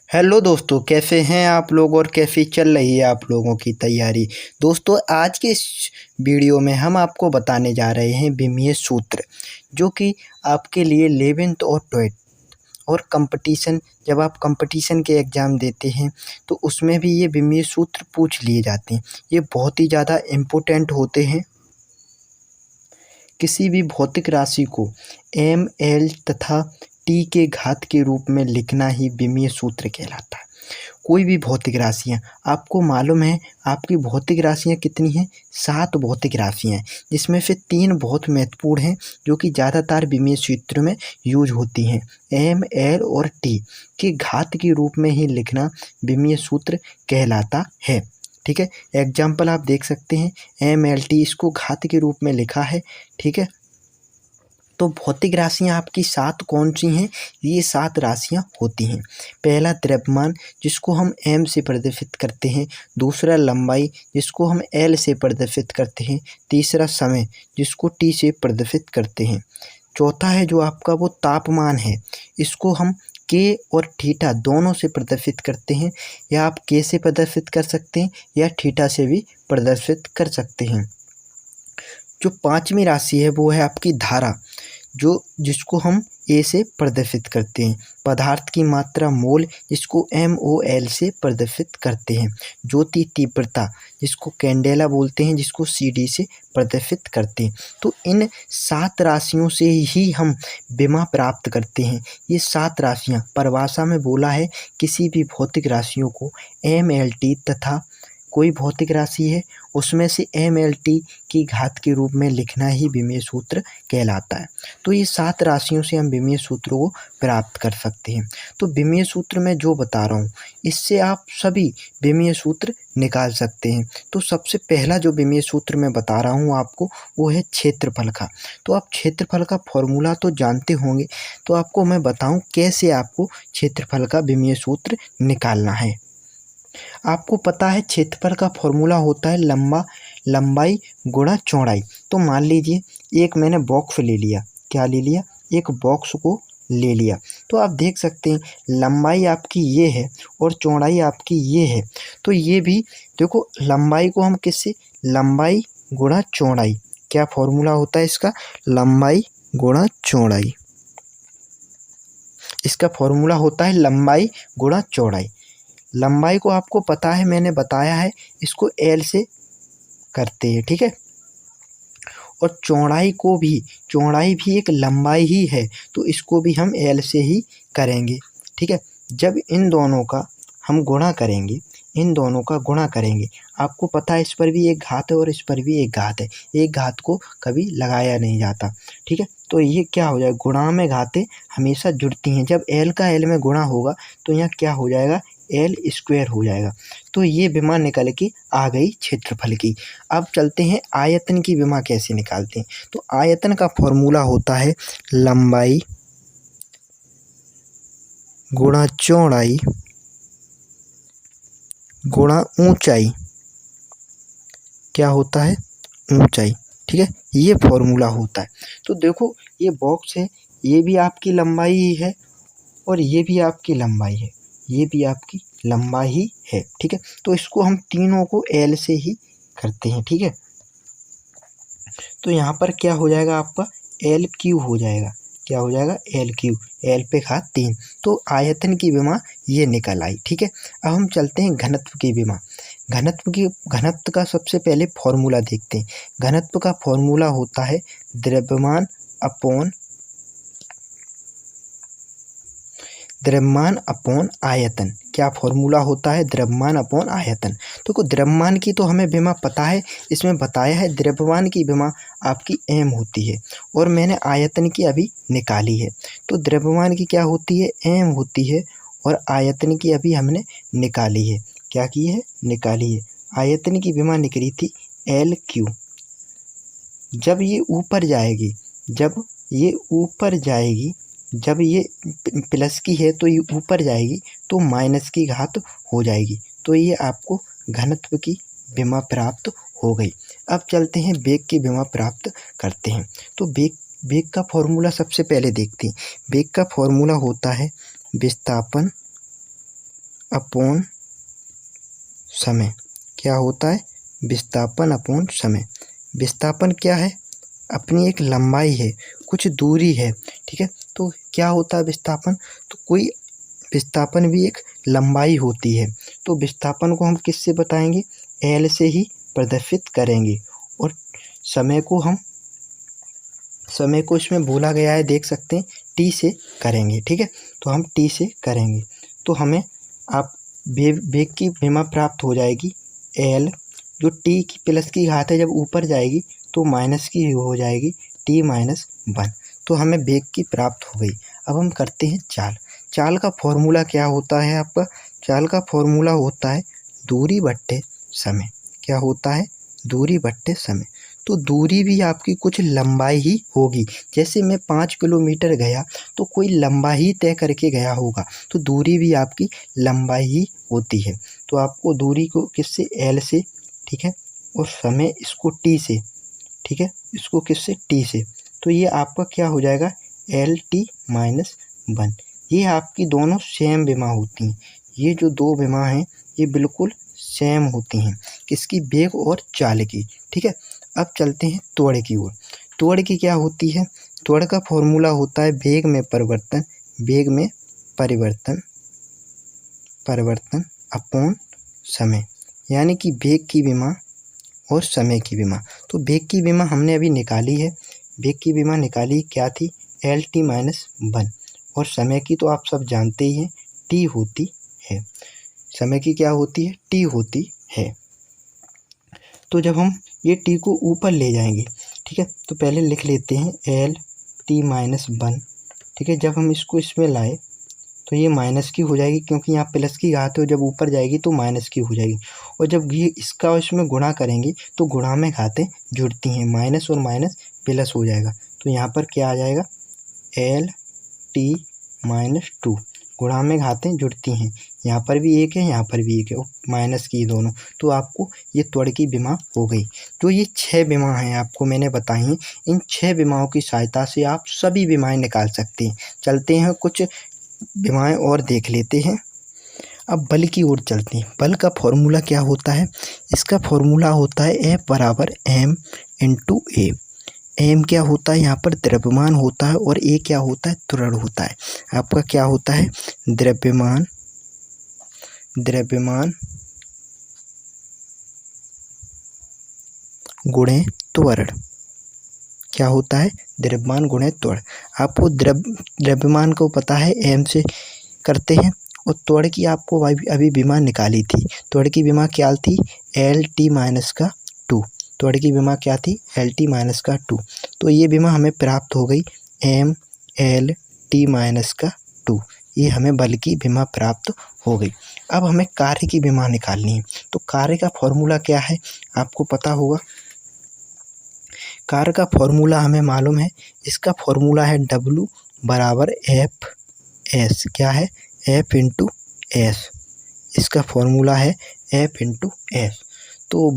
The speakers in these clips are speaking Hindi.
हेलो दोस्तों, कैसे हैं आप लोग और कैसी चल रही है आप लोगों की तैयारी। दोस्तों, आज के इस वीडियो में हम आपको बताने जा रहे हैं विमीय सूत्र, जो कि आपके लिए 11th और 12th और कंपटीशन, जब आप कंपटीशन के एग्ज़ाम देते हैं तो उसमें भी ये विमीय सूत्र पूछ लिए जाते हैं। ये बहुत ही ज़्यादा इम्पोर्टेंट होते हैं। किसी भी भौतिक राशि को एम एल तथा टी के घात के रूप में लिखना ही विमीय सूत्र कहलाता है। कोई भी भौतिक राशियाँ, आपको मालूम है आपकी भौतिक राशियाँ कितनी हैं? 7 भौतिक राशियाँ हैं, जिसमें से 3 बहुत महत्वपूर्ण हैं जो कि ज़्यादातर विमीय सूत्र में यूज होती हैं। एम एल और टी के घात के रूप में ही लिखना विमीय सूत्र कहलाता है। ठीक है, एग्जाम्पल आप देख सकते हैं, एम एल टी इसको घात के रूप में लिखा है। ठीक है, तो भौतिक राशियाँ आपकी 7 कौन सी हैं? ये 7 राशियाँ होती हैं। पहला द्रव्यमान, जिसको हम एम से प्रदर्शित करते हैं। दूसरा लंबाई, जिसको हम एल से प्रदर्शित करते हैं। तीसरा समय, जिसको टी से प्रदर्शित करते हैं। चौथा है जो आपका वो तापमान है, इसको हम के और थीटा दोनों से प्रदर्शित करते हैं, या आप के से प्रदर्शित कर सकते हैं या थीटा से भी प्रदर्शित कर सकते हैं। जो पांचवी राशि है वो है आपकी धारा, जिसको हम ए से प्रदर्शित करते हैं। पदार्थ की मात्रा मोल, जिसको MOL से प्रदर्शित करते हैं। ज्योति तीव्रता, जिसको कैंडेला बोलते हैं, जिसको CD से प्रदर्शित करते हैं। तो इन 7 राशियों से ही हम विमा प्राप्त करते हैं। ये 7 राशियाँ परिभाषा में बोला है, किसी भी भौतिक राशियों को MLT तथा कोई भौतिक राशि है उसमें से MLT की घात के रूप में लिखना ही विमीय सूत्र कहलाता है। तो ये 7 राशियों से हम विमीय सूत्रों को प्राप्त कर सकते हैं। तो विमीय सूत्र मैं जो बता रहा हूँ, इससे आप सभी विमीय सूत्र निकाल सकते हैं। तो सबसे पहला जो विमीय सूत्र मैं बता रहा हूँ आपको, वो है क्षेत्रफल का। तो आप क्षेत्रफल का फॉर्मूला तो जानते होंगे, तो आपको मैं बताऊँ कैसे आपको क्षेत्रफल का विमीय सूत्र निकालना है। आपको पता है क्षेत्रफल का फॉर्मूला होता है लंबाई गुणा चौड़ाई। तो मान लीजिए एक मैंने बॉक्स ले लिया, क्या ले लिया? एक बॉक्स को ले लिया। तो आप देख सकते हैं लंबाई आपकी ये है और चौड़ाई आपकी ये है। तो ये भी देखो, लंबाई को हम किससे, लंबाई गुणा चौड़ाई, क्या फॉर्मूला होता है इसका? लंबाई गुणा चौड़ाई, इसका फॉर्मूला होता है लंबाई गुणा चौड़ाई। लंबाई को आपको पता है, मैंने बताया है, इसको एल से करते हैं। ठीक है, और चौड़ाई भी एक लंबाई ही है, तो इसको भी हम एल से ही करेंगे। ठीक है, जब इन दोनों का हम गुणा करेंगे, आपको पता है इस पर भी एक घात है और इस पर भी एक घात है। एक घात को कभी लगाया नहीं जाता। ठीक है, तो ये क्या हो जाएगा, गुणा में घातें हमेशा जुड़ती हैं। जब एल का एल में गुणा होगा तो यहाँ क्या हो जाएगा, एल स्क्वायर हो जाएगा। तो ये विमा निकल के आ गई क्षेत्रफल की। अब चलते हैं आयतन की विमा कैसे निकालते हैं। तो आयतन का फॉर्मूला होता है लंबाई गुणा चौड़ाई गुणा ऊंचाई, क्या होता है, ऊंचाई। ठीक है, ये फॉर्मूला होता है। तो देखो ये बॉक्स है, ये भी आपकी लंबाई ही है और ये भी आपकी लंबाई है, ये भी आपकी लंबाई ही है। ठीक है, तो इसको हम तीनों को एल से ही करते हैं। ठीक है, तो यहाँ पर क्या हो जाएगा आपका, एल क्यू हो जाएगा। क्या हो जाएगा, एल क्यू, एल पे घात 3। तो आयतन की विमा ये निकल आई। ठीक है, अब हम चलते हैं घनत्व की विमा। घनत्व का सबसे पहले फॉर्मूला देखते हैं। घनत्व का फॉर्मूला होता है द्रव्यमान अपॉन आयतन। क्या फॉर्मूला होता है, द्रव्यमान अपॉन आयतन। तो द्रव्यमान की तो हमें विमा पता है, इसमें बताया है द्रव्यमान की विमा आपकी एम होती है और मैंने आयतन की अभी निकाली है। तो द्रव्यमान की क्या होती है, एम होती है, और आयतन की अभी हमने निकाली है। क्या की है, निकाली है। आयतन की विमा निकली थी एल क्यू। जब ये ऊपर जाएगी, जब ये प्लस की है तो ये ऊपर जाएगी तो माइनस की घात हो जाएगी। तो ये आपको घनत्व की विमा प्राप्त हो गई। अब चलते हैं वेग की विमा प्राप्त करते हैं। तो वेग का फॉर्मूला सबसे पहले देखते हैं। वेग का फॉर्मूला होता है विस्थापन अपॉन समय। क्या होता है? विस्थापन अपॉन समय। विस्थापन क्या है? अपनी एक लंबाई है, कुछ दूरी है, ठीक है। तो क्या होता है विस्थापन? तो कोई विस्थापन भी एक लंबाई होती है। तो विस्थापन को हम किससे बताएंगे? एल से ही प्रदर्शित करेंगे। और समय को इसमें बोला गया है, देख सकते हैं, टी से करेंगे, ठीक है। तो हम टी से करेंगे तो हमें आप वेग की विमा प्राप्त हो जाएगी एल, जो टी की प्लस की घात है जब ऊपर जाएगी तो माइनस की हो जाएगी t-1। तो हमें वेग की प्राप्त हो गई। अब हम करते हैं चाल। चाल का फॉर्मूला क्या होता है आपका? चाल का फॉर्मूला होता है दूरी बट्टे समय। क्या होता है? दूरी बट्टे समय। तो दूरी भी आपकी कुछ लंबाई ही होगी। जैसे मैं 5 किलोमीटर गया तो कोई लंबाई ही तय करके गया होगा, तो दूरी भी आपकी लंबाई ही होती है। तो आपको दूरी को किससे? एल से, ठीक है, और समय इसको टी से, ठीक है, इसको किससे? टी से। तो ये आपका क्या हो जाएगा? LT-1। ये आपकी दोनों सेम विमा होती हैं। ये जो दो विमा हैं ये बिल्कुल सेम होती हैं, किसकी? वेग और चाल की, ठीक है। अब चलते हैं त्वरण की ओर। त्वरण की क्या होती है? त्वरण का फॉर्मूला होता है वेग में परिवर्तन, वेग में परिवर्तन अपॉन समय। यानी कि वेग की विमा और समय की विमा। तो वेग की विमा हमने अभी निकाली है। वेग की विमा निकाली क्या थी? LT-1। और समय की तो आप सब जानते ही हैं, टी होती है। समय की क्या होती है? टी होती है। तो जब हम ये टी को ऊपर ले जाएंगे, ठीक है, तो पहले लिख लेते हैं LT-1, ठीक है। जब हम इसको इसमें लाए तो ये माइनस की हो जाएगी, क्योंकि यहाँ प्लस की घात है और जब ऊपर जाएगी तो माइनस की हो जाएगी। और जब ये इसका इसमें गुणा करेंगे तो गुणा में घातें जुड़ती हैं, माइनस और माइनस प्लस हो जाएगा। तो यहाँ पर क्या आ जाएगा? LT-2। गुणा में घातें जुड़ती हैं, यहाँ पर भी एक है, यहाँ पर भी एक है, और माइनस की दोनों। तो आपको ये त्वरण की विमा हो गई। तो ये 6 विमा हैं आपको मैंने बताई हैं। इन 6 विमाओं की सहायता से आप सभी विमाएं निकाल सकते हैं। चलते हैं कुछ विमाएं और देख लेते हैं। अब बल की ओर चलते हैं। बल का फॉर्मूला क्या होता है? इसका फॉर्मूला होता है F बराबर m इंटू ए। एम क्या होता है? यहाँ पर द्रव्यमान होता है, और ए क्या होता है? त्वरण होता है। आपका क्या होता है? द्रव्यमान गुणे त्वरण। क्या होता है? द्रव्यमान गुणे त्वरण। आपको द्रव्यमान को पता है एम से करते हैं, और त्वरण की आपको अभी विमा निकाली थी। त्वरण की विमा क्या थी? LT-2। त्वरण की विमा क्या थी? LT-2। तो ये विमा हमें प्राप्त हो गई MLT-2। ये हमें बल की विमा प्राप्त हो गई। अब हमें कार्य की विमा निकालनी है। तो कार्य का फॉर्मूला क्या है? आपको पता होगा। कार्य का फॉर्मूला हमें मालूम है। इसका फॉर्मूला है W बराबर FS। क्या है? F into S. इसका फॉर्मूला है F इंटू एस। तो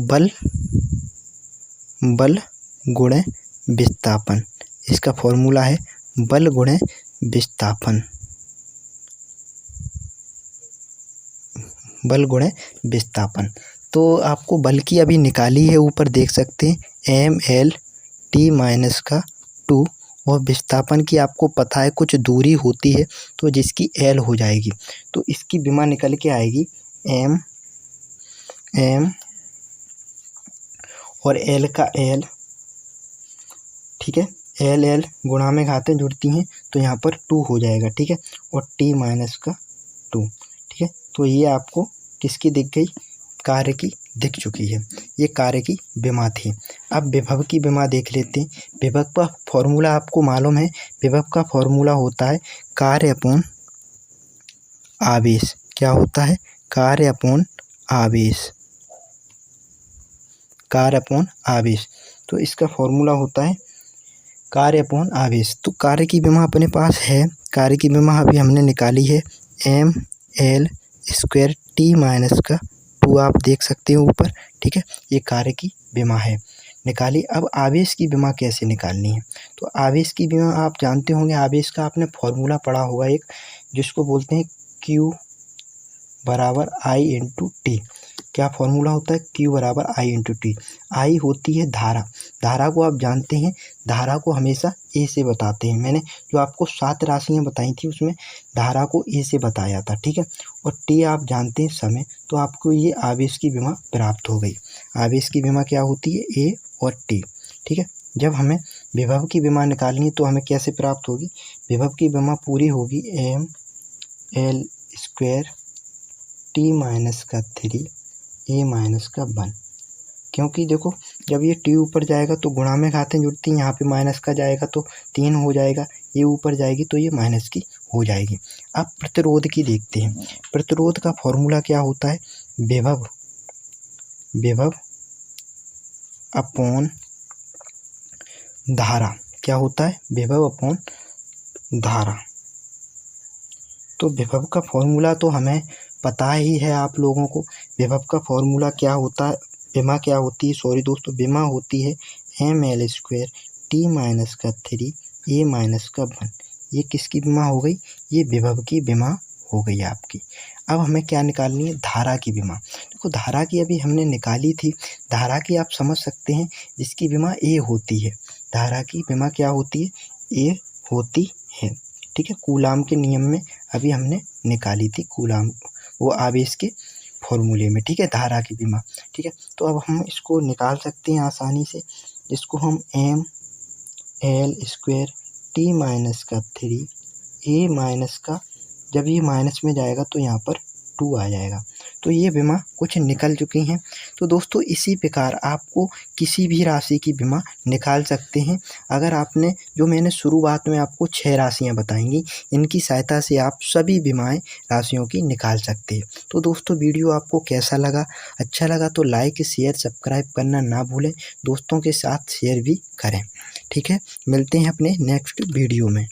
बल गुणे विस्थापन। इसका फॉर्मूला है बल गुणे विस्थापन। बल गुणे विस्थापन। तो आपको बल की अभी निकाली है, ऊपर देख सकते हैं MLT-2। और विस्थापन की आपको पता है कुछ दूरी होती है तो जिसकी L हो जाएगी। तो इसकी विमा निकल के आएगी M और L का L, ठीक है। L गुणा में घातें जुड़ती हैं तो यहाँ पर 2 हो जाएगा, ठीक है, और T-2, ठीक है। तो ये आपको किसकी दिख गई? कार्य की दिख चुकी है। ये कार्य की विमा थी। अब विभव की विमा देख लेते हैं। विभव का फॉर्मूला आपको मालूम है। विभव का फॉर्मूला होता है कार्य अपॉन आवेश। क्या होता है? कार्य अपॉन आवेश। तो इसका फॉर्मूला होता है कार्य अपॉन आवेश। तो कार्य की विमा अपने पास है। कार्य की विमा अभी हमने निकाली है ML² T-2। आप देख सकते हो ऊपर, ठीक है। ये कार्य की विमा है निकाली। अब आवेश की विमा कैसे निकालनी है? तो आवेश की विमा आप जानते होंगे। आवेश का आपने फॉर्मूला पढ़ा होगा एक, जिसको बोलते हैं Q बराबर आई इंटू टी। क्या फॉर्मूला होता है? Q बराबर आई इंटू टी। आई होती है धारा, धारा को आप जानते हैं, धारा को हमेशा ए से बताते हैं। मैंने जो आपको 7 राशियाँ बताई थी उसमें धारा को ए से बताया था, ठीक है। और टी आप जानते हैं समय, तो आपको ये आवेश की विमा प्राप्त हो गई। आवेश की विमा क्या होती है? ए और टी, ठीक है। जब हमें विभव की विमा निकालनी है तो हमें कैसे प्राप्त होगी? विभव की विमा पूरी होगी M L square T minus का 3 ए माइनस का 1। क्योंकि देखो जब ये टी ऊपर जाएगा तो गुणा में घातें जुड़ती हैं, यहाँ पे माइनस का जाएगा तो 3 हो जाएगा, ये ऊपर जाएगी तो ये माइनस की हो जाएगी। अब प्रतिरोध की देखते हैं। प्रतिरोध का फॉर्मूला क्या होता है? विभव अपॉन धारा। क्या होता है? विभव अपॉन धारा। तो विभव का फॉर्मूला तो हमें पता ही है आप लोगों को। विभव का फॉर्मूला क्या होता है? विमा क्या होती है? सॉरी दोस्तों, विमा होती है M L square T minus का 3 ए माइनस का 1। ये किसकी विमा हो गई? ये विभव की विमा हो गई आपकी। अब हमें क्या निकालनी है? धारा की विमा। देखो धारा की अभी हमने निकाली थी। धारा की आप समझ सकते हैं जिसकी विमा ए होती है। धारा की विमा क्या होती है? ए होती है, ठीक है। कूलाम के नियम में अभी हमने निकाली थी, कूलाम वो आवेश के फॉर्मूले में, ठीक है, धारा की विमा, ठीक है। तो अब हम इसको निकाल सकते हैं आसानी से, जिसको हम M L square T minus का 3 ए माइनस का, जब ये माइनस में जाएगा तो यहाँ पर 2 आ जाएगा। तो ये विमा कुछ निकल चुकी हैं। तो दोस्तों इसी प्रकार आपको किसी भी राशि की विमा निकाल सकते हैं। अगर आपने जो मैंने शुरुआत में आपको 6 राशियाँ बताएंगी, इनकी सहायता से आप सभी विमाएँ राशियों की निकाल सकते हैं। तो दोस्तों वीडियो आपको कैसा लगा? अच्छा लगा तो लाइक शेयर सब्सक्राइब करना ना भूलें, दोस्तों के साथ शेयर भी करें, ठीक है। मिलते हैं अपने नेक्स्ट वीडियो में।